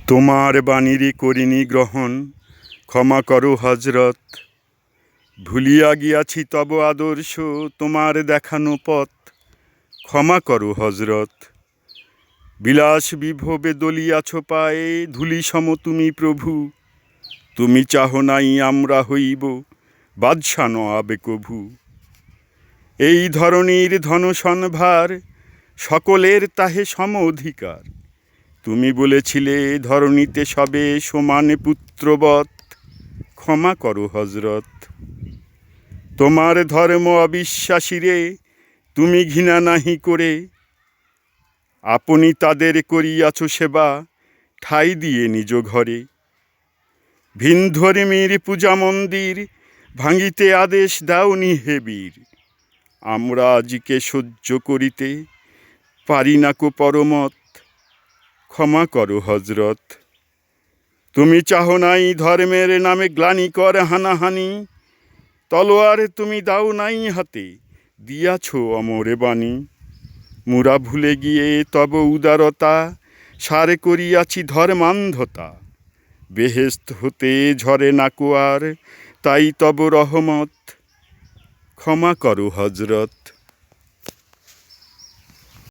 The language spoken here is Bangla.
তোমার বাণীরে করিনি গ্রহণ, ক্ষমা করো হজরত। ভুলিয়া গিয়াছি তব আদর্শ, তোমার দেখানো পথ, ক্ষমা করো হজরত। বিলাস বিভবে দলিয়াছ পায়ে, ধূলি সম তুমি প্রভু। তুমি চাহ নাই আমরা হইব বাদশা নওয়াবে কভু। এই ধরনীর ধনসনভার, সকলের তাহে সম অধিকার। তুমি বলেছিলে ধরণীতে সবে সমানে পুত্রবৎ, ক্ষমা করো হজরত। তোমার ধর্ম অবিশ্বাসীরে তুমি ঘৃণা নাহি করে, আপনি তাদের করিয়াছ সেবা, ঠাই দিয়ে নিজ ঘরে। ভিন ধর্মীর পূজা মন্দির ভাঙিতে আদেশ দাওনি হে বীর। আমরা আজকে সহ্য করিতে পারি না কো পরমত, ক্ষমা করো হজরত। তুমি চাহ নাই ধর্মের নামে গ্লানিকর হানাহানি, তলোয়ার তুমি দাও নাই হাতে, দিয়াছ অমরে বাণী। মুরা ভুলে গিয়ে তব উদারতা, সার করিয়াছি ধর্মান্ধতা। বেহেস্ত হতে ঝরে না কুয়ার, তাই তব রহমত, ক্ষমা করো হজরত।